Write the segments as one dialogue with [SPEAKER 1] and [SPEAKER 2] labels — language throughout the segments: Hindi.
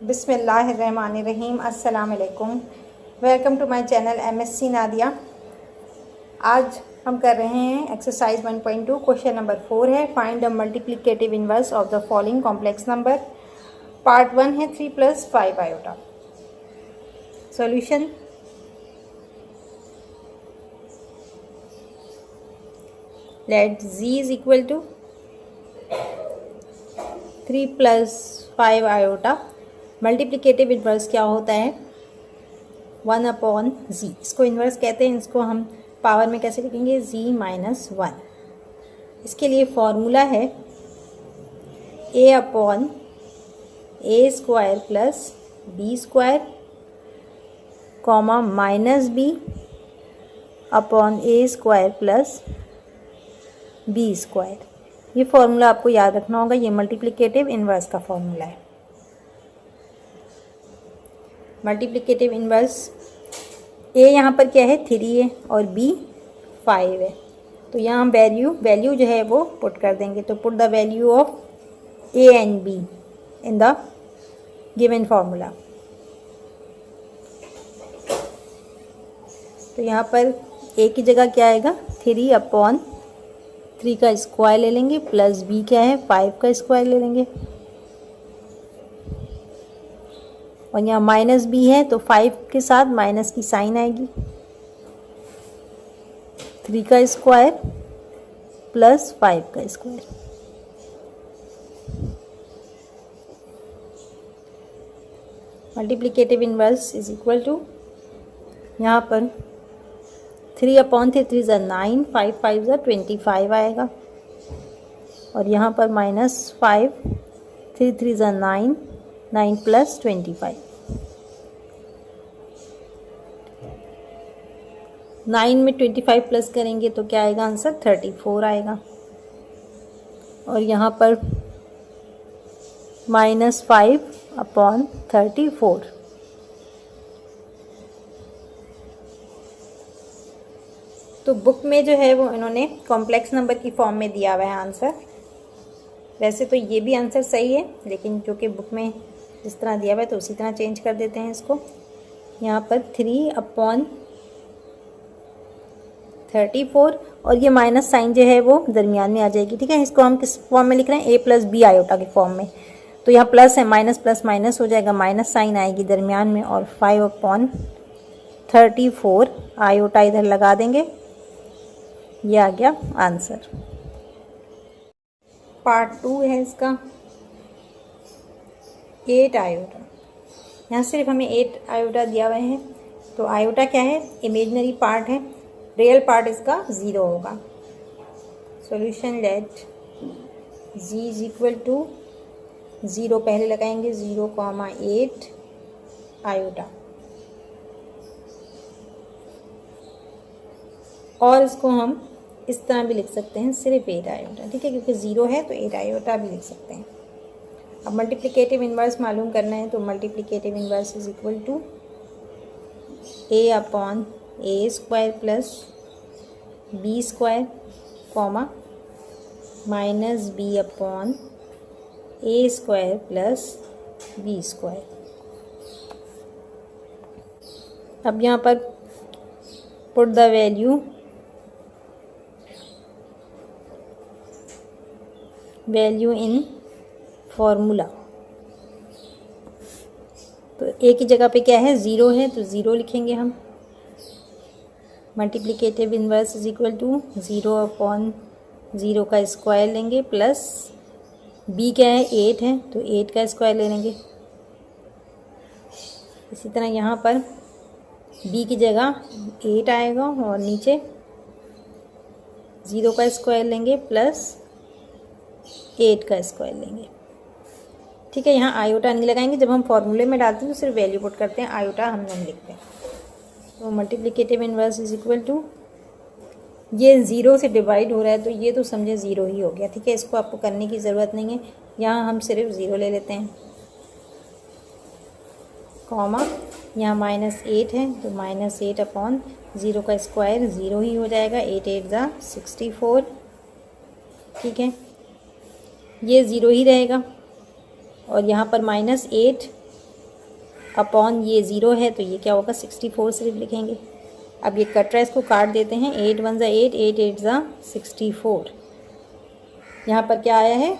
[SPEAKER 1] बिस्मिल्लाहिर्रहमानिर्रहीम। अस्सलाम वालेकुम। Welcome to my channel MSc Nadia. आज हम कर रहे हैं एक्सरसाइज 1.2। क्वेश्चन नंबर 4 है, find the multiplicative inverse of the following complex number. Part 1 है 3 + 5 iota. Solution, let z is equal to 3 + 5 iota. Multiplicative inverse क्या होता है? 1/z। इसको इन्वर्स कहते हैं। इसको हम पावर में कैसे लिखेंगे? z - 1। इसके लिए फॉर्मूला है a/a² + b² -b/a² + b²। ये फॉर्मूला आपको याद रखना होगा। ये मल्टीप्लिकेटिव इन्वर्स का फॉर्मूला है। मल्टीप्लिकेटिव इन्वर्स a यहाँ पर क्या है? 3 है और b 5 है। तो यहाँ हम वैल्यू जो है वो पुट कर देंगे। तो put the value of a and b in the given formula. तो यहाँ पर a की जगह क्या आएगा? 3/3 का स्क्वायर ले लेंगे, प्लस b क्या है? 5 का स्क्वायर ले लेंगे। और यहाँ माइनस b है तो 5 के साथ माइनस की साइन आएगी। 3 का स्क्वायर प्लस 5 का square. Multiplicative inverse is equal to, यहाँ पर 3/3 3 = 9, 5 5 = 25 आएगा। और यहाँ पर -5 3 3 = 9, 9 + 25। 9 में 25 प्लस करेंगे तो क्या आएगा? आंसर 34 आएगा। और यहाँ पर -5/34। तो बुक में जो है वो इन्होंने कॉम्प्लेक्स नंबर की फॉर्म में दिया हुआ है आंसर। वैसे तो ये भी आंसर सही है, लेकिन जो कि बुक में जिस तरह दिया हुआ है तो उसी तरह चेंज कर देते हैं इसको। यहाँ पर 3/34 और ये माइनस साइन जो है वो दरमियान में आ जाएगी। ठीक है, इसको हम किस फॉर्म में लिख रहे हैं? a + b आयोटा के फॉर्म में। तो यहाँ प्लस है, माइनस प्लस माइनस हो जाएगा, माइनस साइन आएगी दरमियान में। और 5/34 आयोटा इधर लगा देंगे। ये आ गया आंसर। पार्ट 2 है इसका 8 आयोटा। यहाँ सिर्फ हमें 8 आयोटा दिया हुआ है। तो आयोटा क्या है? इमेजिनरी पार्ट है। रियल पार्ट इसका 0 होगा। Solution, let z is equal to 0 पहले लगाएंगे, 0,8 आयोटा। और इसको हम इस तरह भी लिख सकते हैं, सिर्फ 8 आयोटा। ठीक है, क्योंकि 0 है तो 8 आयोटा भी लिख सकते हैं। अब मल्टीप्लिकेटिव इन्वर्स मालूम करना है। तो multiplicative inverse is equal to a/a² + b² -b/a² + b²। अब यहाँ पर put the value in formula. तो a की जगह पे क्या है? 0 है तो 0 लिखेंगे हम। Multiplicative inverse is equal to 0/0 का स्क्वायर लेंगे, प्लस b क्या है? 8 है तो 8 का स्क्वायर ले लेंगे। इसी तरह यहाँ पर b की जगह 8 आएगा और नीचे 0 का स्क्वायर लेंगे, प्लस 8 का स्क्वायर लेंगे। ठीक है, यहाँ आयोटा नहीं लगाएंगे। जब हम फॉर्मूले में डालते हैं तो सिर्फ वैल्यू पुट करते हैं, आयोटा हम नहीं लिखते। तो multiplicative inverse is equal to, ये 0 से डिवाइड हो रहा है तो ये तो समझे 0 ही हो गया। ठीक है, इसको आपको करने की ज़रूरत नहीं है। यहाँ हम सिर्फ 0 ले लेते हैं, कॉमा यहाँ -8 है तो -8/0 का स्क्वायर 0 ही हो जाएगा। 8 8 = 64। ठीक है, ये 0 ही रहेगा। और यहाँ पर -8 अपॉन ये 0 है तो ये क्या होगा 64 सिर्फ लिखेंगे। अब ये कट रहा है, इसको काट देते हैं। 8 1 ज़ा 8, 8 8 ज़ा 64। यहाँ पर क्या आया है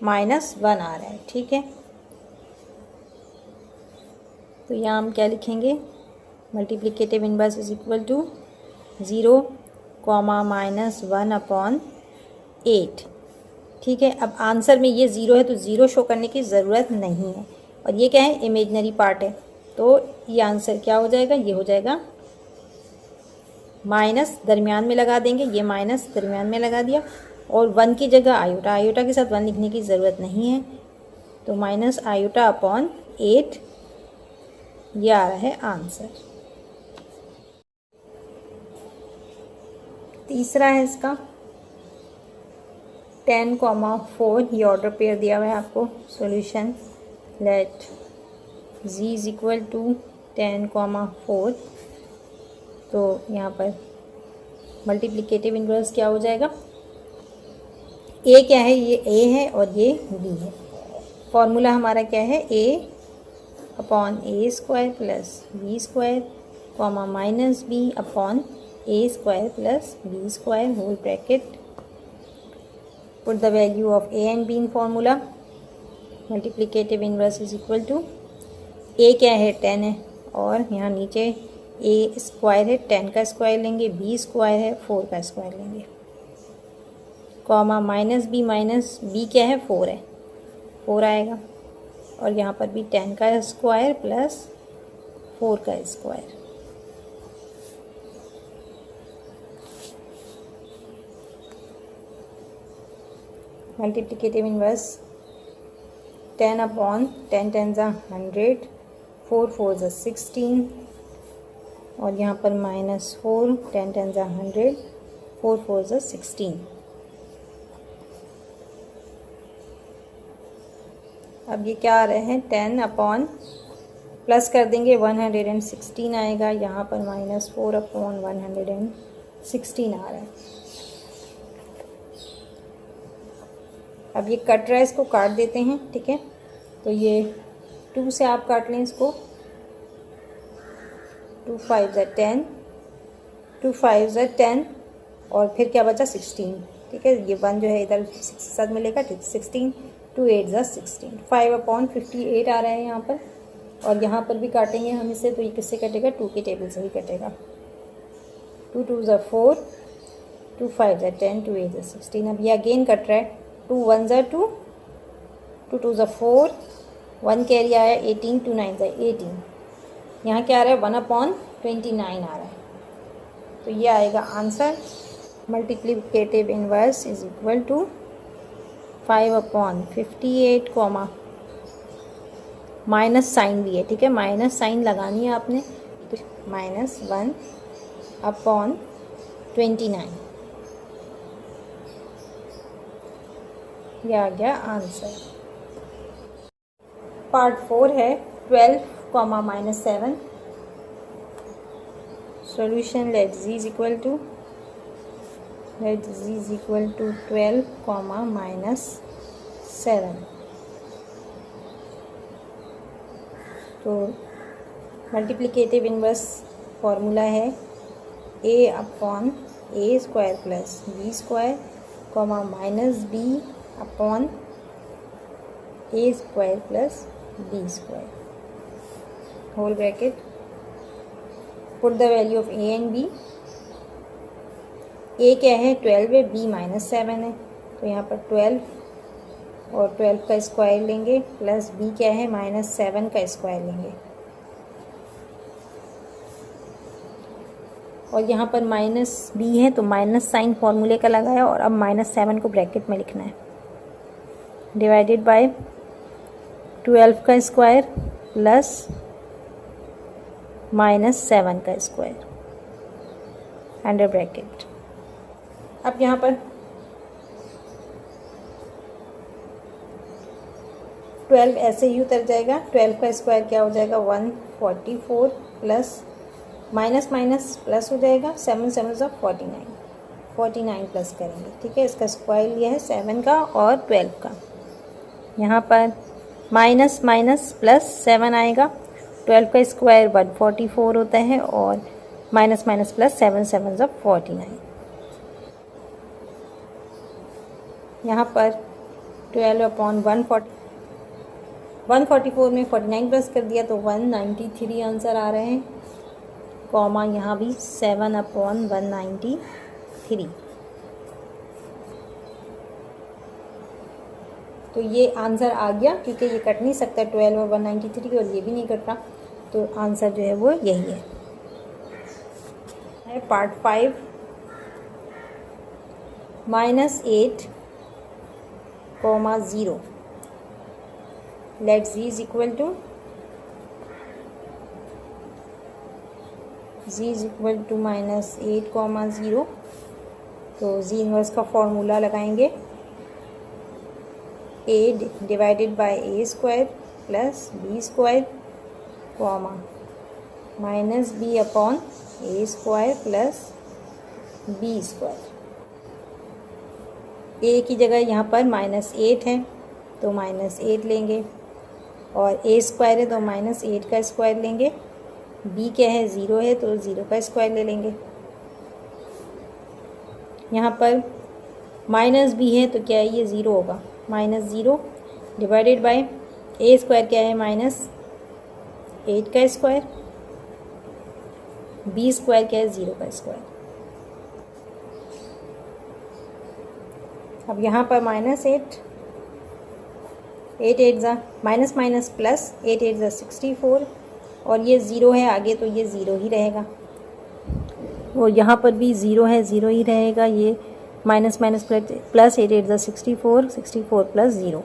[SPEAKER 1] -1 आ रहा है, ठीक है। तो यहाँ हम क्या लिखेंगे, multiplicative inverse is equal to 0, -1 upon 8, ठीक है। अब आंसर में ये 0 है तो 0 शो करने की ज़रूरत नहीं है, और ये क्या है इमेजनरी पार्ट है, तो ये आंसर क्या हो जाएगा, ये हो जाएगा माइनस दरमियान में लगा देंगे, ये माइनस दरमियान में लगा दिया, और 1 की जगह आयोटा, आयोटा के साथ 1 लिखने की ज़रूरत नहीं है, तो माइनस आयोटा अपॉन 8 ये आ रहा है आंसर। तीसरा है इसका 10,4, ये ऑर्डर पेयर दिया हुआ है आपको। Solution let z is equal to 10,4, तो यहाँ पर मल्टीप्लिकेटिव इनवर्स क्या हो जाएगा, a क्या है, ये a है और ये b है। फॉर्मूला हमारा क्या है, a upon a square plus b square comma minus b upon a square plus b square whole bracket. Put the value of a and b in formula. Multiplicative inverse is equal to a क्या है 10 है, और यहाँ नीचे a स्क्वायर है 10 का स्क्वायर लेंगे, b स्क्वायर है 4 का स्क्वायर लेंगे, कॉमा माइनस b क्या है 4 है, 4 आएगा, और यहाँ पर भी 10 का स्क्वायर प्लस 4 का स्क्वायर। मल्टीप्लिकेटिव इनवर्स 10 अपॉन 10 10 ज़ा 100, 4 4 ज़ा 16, और यहाँ पर -4, 10 10 ज़ा 100, 4 4 ज़ा 16। अब ये क्या आ रहे हैं 10 अपॉन प्लस कर देंगे 116 आएगा, यहाँ पर -4 अपॉन 116 आ रहा है। अब ये कट रहा है, इसको काट देते हैं, ठीक है। तो ये 2 से आप काट लें इसको, 2 5 ज़ा 10, 2 5 ज़ा 10, और फिर क्या बचा 16, ठीक है। ये 1 जो है इधर 6 के साथ मिलेगा, 16, 2 8 ज़ा 16, 5 अपॉन 58 आ रहा है यहाँ पर, और यहाँ पर भी काटेंगे हम इसे, तो ये किससे कटेगा, 2 के टेबल से ही कटेगा। 2 2 ज़ा 4, 2 5 ज़ा 10, 2 8 ज़ा 16। अब ये अगेन कट रहा है, 2 1 ज़ा 2, 2 2 ज़ा 4, 1 कैरी आया 18, 2 9 ज़ा 18, यहाँ क्या आ रहा है 1 अपॉन 29 आ रहा है, तो ये आएगा answer. Multiplicative inverse is equal to 5 upon 58 comma minus sign भी है, ठीक है, माइनस साइन लगानी है आपने, तो -1 अपॉन 29, यह आ गया आंसर। पार्ट 4 है 12, -7। Solution let z is equal to 12, -7। तो मल्टीप्लिकेटिव इनवर्स फॉर्मूला है a upon a square plus b square comma minus b upon a square plus b square whole bracket. Put the value of a and b। a क्या है 12 है, b -7 है, तो यहाँ पर 12 और 12 का स्क्वायर लेंगे, प्लस b क्या है -7 का स्क्वायर लेंगे, और यहाँ पर -b है तो माइनस साइन फॉर्मूले का लगाया, और अब -7 को ब्रैकेट में लिखना है, डिवाइडेड बाय 12 का स्क्वायर प्लस -7 का स्क्वायर अंडर ब्रैकेट। अब यहाँ पर 12 ऐसे ही उतर जाएगा, 12 का स्क्वायर क्या हो जाएगा 144, प्लस माइनस माइनस प्लस हो जाएगा, 7 7 ज़ा 49, 49 प्लस करेंगे, ठीक है। इसका स्क्वायर लिया है 7 का और 12 का, यहाँ पर माइनस माइनस प्लस 7 आएगा, 12 का स्क्वायर 144 होता है और माइनस माइनस प्लस 7 7 ज़ा 49। यहाँ पर 144 में 49 प्लस कर दिया तो 193 आंसर आ रहे हैं, कॉमा यहाँ भी 7/193। तो ये आंसर आ गया, क्योंकि ये कट नहीं सकता 12 और 193 और ये भी नहीं कट रहा, तो आंसर जो है वो यही है। Part 5 -8, -0 let z is equal to -8, 0। तो z इनवर्स का फॉर्मूला लगाएंगे, a divided by a square plus b square comma minus b upon a square plus b square. a की जगह यहाँ पर -8 है तो -8 लेंगे, और a स्क्वायर है तो -8 का स्क्वायर लेंगे, b क्या है 0 है तो 0 का स्क्वायर ले लेंगे। यहाँ पर -b है तो क्या है ये 0 होगा, -0 डिवाइडेड बाय a स्क्वायर क्या है -8 का स्क्वायर, b स्क्वायर क्या है 0 का स्क्वायर। अब यहाँ पर -8 8 8 ज़ा माइनस माइनस प्लस 8 8 ज़ा 64, और ये 0 है आगे तो ये 0 ही रहेगा, और यहाँ पर भी 0 है 0 ही रहेगा, ये माइनस माइनस प्लस 8 8 ज़ा 64 64 प्लस 0।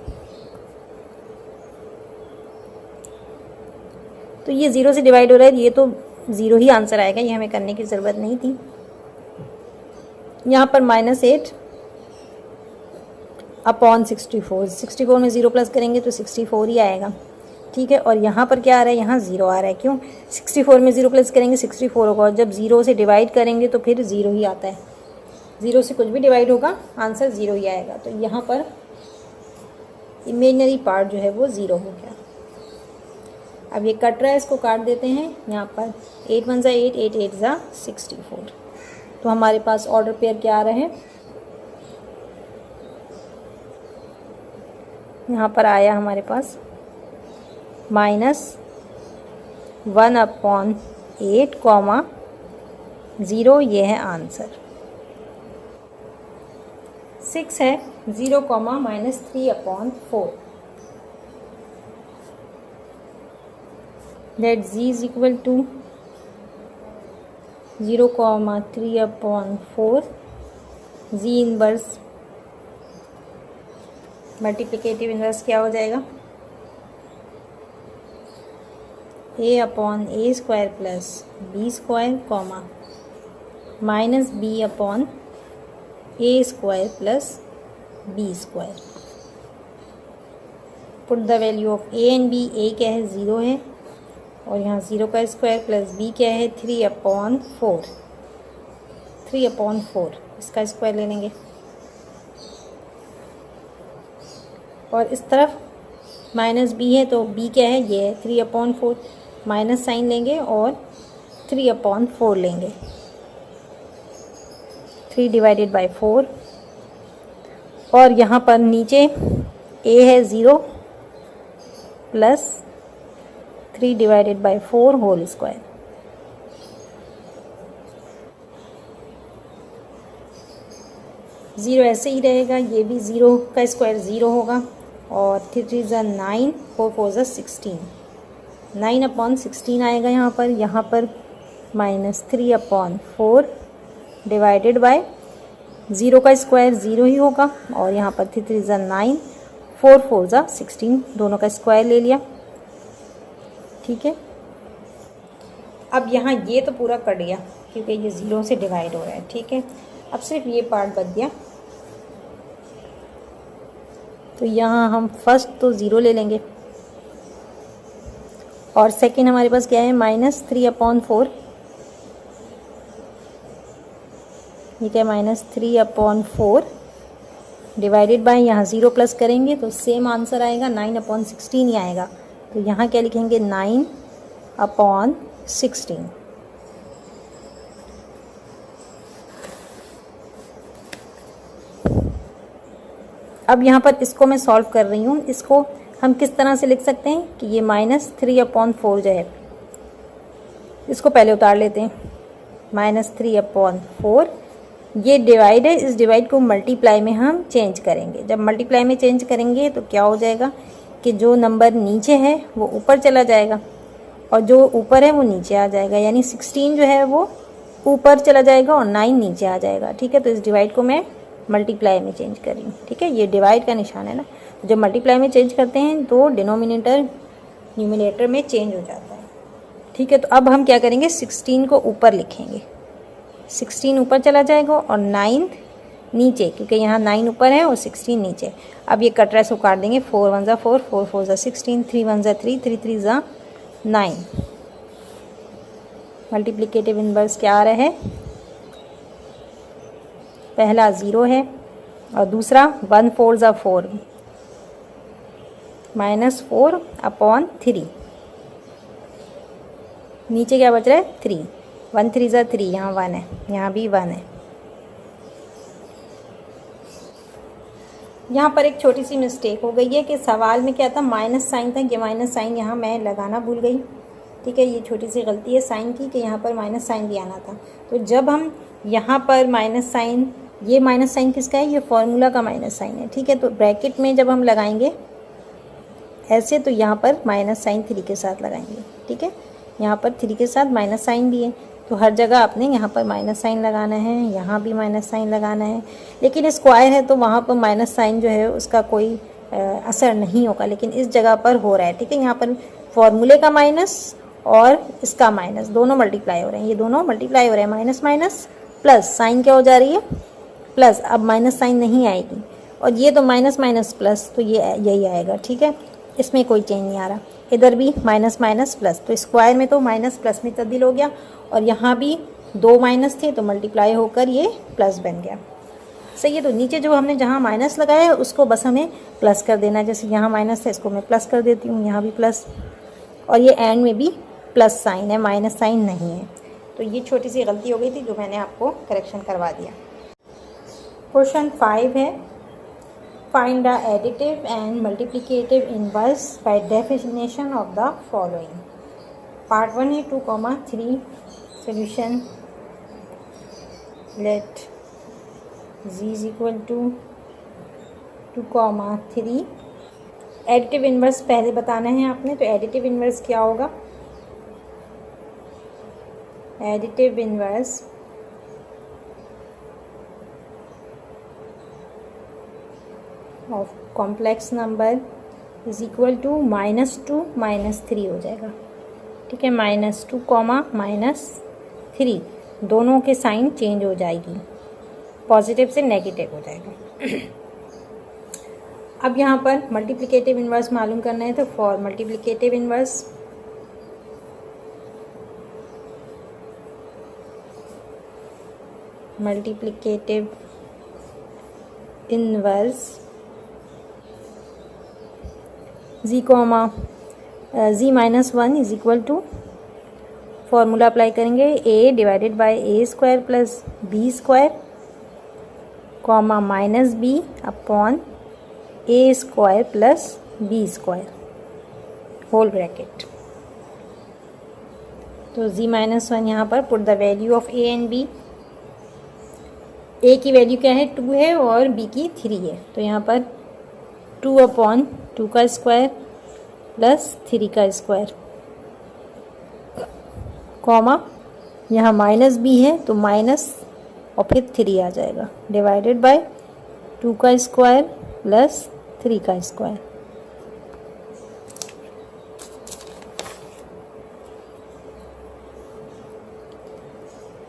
[SPEAKER 1] तो ये 0 से डिवाइड हो रहा है, ये तो 0 ही आंसर आएगा, ये हमें करने की ज़रूरत नहीं थी। यहाँ पर -8 अपॉन 64 में 0 प्लस करेंगे तो 64 ही आएगा, ठीक है। और यहाँ पर क्या आ रहा है, यहाँ 0 आ रहा है, क्यों 64 में 0 प्लस करेंगे 64 होगा, और जब 0 से डिवाइड करेंगे तो फिर 0 ही आता है, 0 से कुछ भी डिवाइड होगा आंसर 0 ही आएगा। तो यहाँ पर इमेजिनरी पार्ट जो है वो 0 हो गया। अब ये कट रहा है, इसको काट देते हैं। यहाँ पर 8 1 ज़ा 8 8 8 ज़ा 64, तो हमारे पास ऑर्डर पेयर क्या आ रहे हैं, यहाँ पर आया हमारे पास -1/8, 0, ये है आंसर। 6 है 0, -3/4 that z is equal to 0, 3/4 z inverse multiplicative inverse क्या हो जाएगा, a/a square plus b square comma minus b/a square plus b square. Put the value of a and b, a क्या है 0 है, और यहाँ 0 का स्क्वायर प्लस b क्या है 3/4 इसका स्क्वायर ले लेंगे, और इस तरफ -b है तो b क्या है ये है 3/4, माइनस साइन लेंगे और 3/4 लेंगे, 3 डिवाइडेड बाय 4, और यहाँ पर नीचे a है 0 plus 3 divided by 4 whole square. Zero ऐसे ही रहेगा, ये भी 0 का स्क्वायर 0 होगा, और 3 3 ज़ा 9 4 4 ज़ा 16, 9/16 आएगा यहाँ पर -3/4 डिवाइडेड बाय 0 का स्क्वायर 0 ही होगा, और यहाँ पर 3 3 ज़ा 9 4 4 ज़ा 16, दोनों का स्क्वायर ले लिया, ठीक है। अब यहाँ ये तो पूरा कट गया क्योंकि ये 0 से डिवाइड हो रहा है, ठीक है। अब सिर्फ ये पार्ट बच गया, तो यहाँ हम फर्स्ट तो 0 ले लेंगे, और सेकंड हमारे पास क्या है -3/4, ये क्या -3/4 डिवाइडेड बाय यहाँ 0 प्लस करेंगे तो सेम आंसर आएगा 9/16 ही आएगा। तो यहाँ क्या लिखेंगे 9 अपॉन 16। अब यहाँ पर इसको मैं सॉल्व कर रही हूँ। इसको हम किस तरह से लिख सकते हैं कि ये -3/4 जो है, इसको पहले उतार लेते हैं। -3/4 ये डिवाइड है, इस डिवाइड को मल्टीप्लाई में हम चेंज करेंगे। जब मल्टीप्लाई में चेंज करेंगे तो क्या हो जाएगा कि जो नंबर नीचे है वो ऊपर चला जाएगा और जो ऊपर है वो नीचे आ जाएगा, यानी 16 जो है वो ऊपर चला जाएगा और 9 नीचे आ जाएगा। ठीक है, तो इस डिवाइड को मैं मल्टीप्लाई में चेंज कर रही हूँ। ठीक है, ये डिवाइड का निशान है ना, तो जब मल्टीप्लाई में चेंज करते हैं तो डिनोमिनेटर न्यूमिनेटर में चेंज हो जाता है। ठीक है, तो अब हम क्या करेंगे, 16 को ऊपर लिखेंगे, 16 ऊपर चला जाएगा और 9 नीचे, क्योंकि यहाँ 9 ऊपर है और 16 नीचे। अब ये कट रहा है, सो काट देंगे। 4 1 ज़ा 4, 4 4 ज़ा 16, 3 1 ज़ा 3, 3 3 ज़ा 9। मल्टीप्लिकेटिव इनवर्स क्या आ रहा है, पहला 0 है और दूसरा 1 4 ज़ा 4, -4/3। नीचे क्या बच रहा है, 3, 1 3 ज़ा 3, यहाँ 1 है, यहाँ भी 1 है। यहाँ पर एक छोटी सी मिस्टेक हो गई है कि सवाल में क्या था, माइनस साइन था, ये माइनस साइन यहाँ मैं लगाना भूल गई। ठीक है, ये छोटी सी गलती है साइन की कि यहाँ पर माइनस साइन भी आना था। तो जब हम यहाँ पर माइनस साइन, ये माइनस साइन किसका है, ये फॉर्मूला का माइनस साइन है। ठीक है, तो ब्रैकेट में जब हम लगाएंगे ऐसे, तो यहाँ पर माइनस साइन 3 के साथ लगाएंगे। ठीक है, यहाँ पर 3 के साथ माइनस साइन भी है, तो हर जगह आपने यहाँ पर माइनस साइन लगाना है, यहाँ भी माइनस साइन लगाना है। लेकिन स्क्वायर है तो वहाँ पर माइनस साइन जो है उसका कोई असर नहीं होगा, लेकिन इस जगह पर हो रहा है। ठीक है, यहाँ पर फॉर्मूले का माइनस और इसका माइनस दोनों मल्टीप्लाई हो रहे हैं, ये दोनों मल्टीप्लाई हो रहे हैं, माइनस माइनस प्लस, साइन क्या हो जा रही है, प्लस। अब माइनस साइन नहीं आएगी, और ये तो माइनस माइनस प्लस, तो ये यही आएगा। ठीक है, इसमें कोई चेंज नहीं आ रहा। इधर भी माइनस माइनस प्लस, तो स्क्वायर में तो माइनस प्लस में तब्दील हो गया, और यहाँ भी 2 माइनस थे तो मल्टीप्लाई होकर ये प्लस बन गया। सही है, तो नीचे जो हमने जहाँ माइनस लगाया है उसको बस हमें प्लस कर देना है। जैसे यहाँ माइनस है, इसको मैं प्लस कर देती हूँ, यहाँ भी प्लस, और ये एंड में भी प्लस साइन है, माइनस साइन नहीं है। तो ये छोटी सी गलती हो गई थी जो मैंने आपको करेक्शन करवा दिया। क्वेश्चन 5 है, find the additive and multiplicative inverse by definition of the following. Part 1 है 2,3 solution. Let z is equal to 2,3। Additive inverse पहले बताना है आपने, तो एडिटिव इनवर्स क्या होगा, additive inverse of complex number is equal to -2 -3 हो जाएगा। ठीक है, -2, -3 दोनों के साइन चेंज हो जाएगी, पॉजिटिव से नेगेटिव हो जाएगा। अब यहाँ पर मल्टीप्लिकेटिव इनवर्स मालूम करना है, तो for multiplicative inverse z-1 is equal to, formula apply करेंगे, a divided by a² plus b², comma -b upon a² plus b², whole bracket. तो z-1 यहाँ पर put the value of a and b। a की वैल्यू क्या है, 2 है, और b की 3 है, तो यहाँ पर 2/2 का स्क्वायर प्लस 3 का स्क्वायर, कॉमा यहाँ -b है तो माइनस और फिर 3 आ जाएगा, डिवाइडेड बाय 2 का स्क्वायर प्लस 3 का स्क्वायर।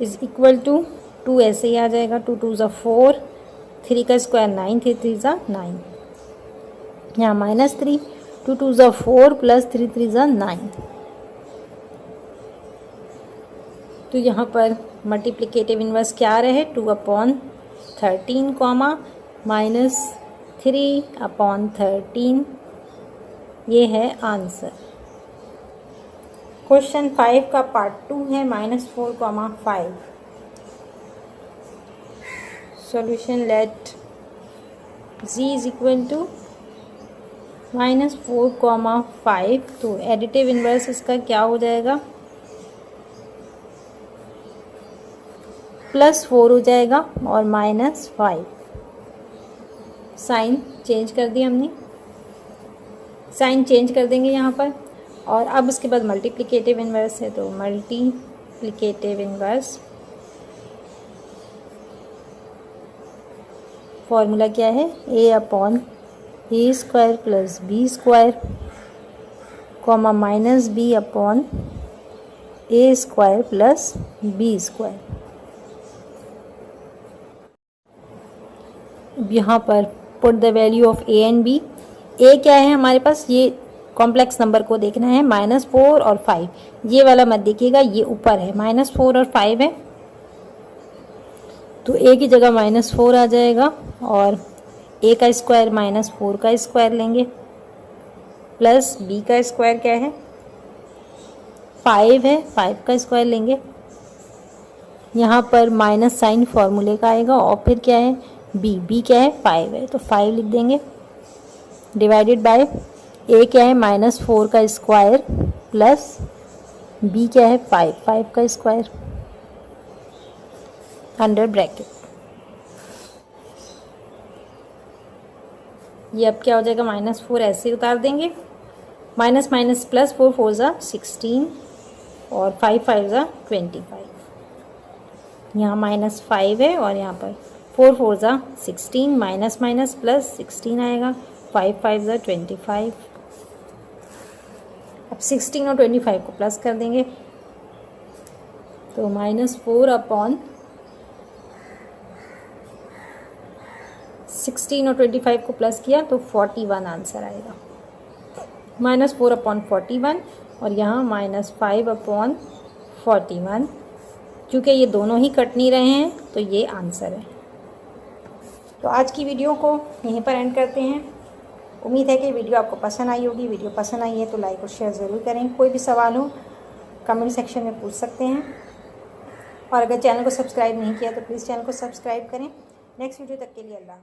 [SPEAKER 1] इज इक्वल टू 2 ऐसे ही आ जाएगा, 2 2 ज़ा 4, 3 का स्क्वायर 9, 3 3 ज़ा 9, यहाँ -3, 2 2 ज़ा 4 प्लस 3 3 ज़ा 9। तो यहाँ पर मल्टीप्लिकेटिव इनवर्स क्या आ रहा है, 2/13 कॉमा -3/13, ये है आंसर। क्वेश्चन 5 का पार्ट 2 है -4,5। Solution let z is equal to -4,5। तो एडिटिव इन्वर्स इसका क्या हो जाएगा, +4 हो जाएगा और -5। साइन चेंज कर दिया हमने, साइन चेंज कर देंगे यहाँ पर। और अब उसके बाद मल्टीप्लिकेटिव इन्वर्स है, तो मल्टीप्लिकेटिव इन्वर्स फॉर्मूला क्या है, a/a² + b² comma -b/a² + b²। यहाँ पर put the value of a and b। a क्या है हमारे पास, ये कॉम्प्लेक्स नंबर को देखना है, -4 और 5। ये वाला मत देखिएगा, ये ऊपर है, -4 और 5 है, तो a की जगह -4 आ जाएगा और a का स्क्वायर -4 का स्क्वायर लेंगे, प्लस b का स्क्वायर क्या है, 5 है, 5 का स्क्वायर लेंगे। यहाँ पर माइनस साइन फॉर्मूले का आएगा और फिर क्या है, b क्या है, 5 है, तो 5 लिख देंगे, डिवाइडेड बाय a क्या है, -4 का स्क्वायर प्लस b क्या है, 5 का स्क्वायर अंडर ब्रैकेट। ये अब क्या हो जाएगा, -4 ऐसे उतार देंगे, माइनस माइनस प्लस 4 4 ज़ा 16 और 5 5 ज़ा 25। यहाँ -5 है और यहाँ पर 4 4 ज़ा 16, माइनस माइनस प्लस 16 आएगा, 5 5 ज़ा 25। अब 16 और 25 को प्लस कर देंगे, तो -4/16 और 25 को प्लस किया तो 41 आंसर आएगा, -4/41 और यहाँ -5/41। क्योंकि ये दोनों ही कट नहीं रहे हैं तो ये आंसर है। तो आज की वीडियो को यहीं पर एंड करते हैं। उम्मीद है कि वीडियो आपको पसंद आई होगी। वीडियो पसंद आई है तो लाइक और शेयर ज़रूर करें। कोई भी सवाल हो कमेंट सेक्शन में पूछ सकते हैं, और अगर चैनल को सब्सक्राइब नहीं किया तो प्लीज़ चैनल को सब्सक्राइब करें। नेक्स्ट वीडियो तक के लिए अल्लाह।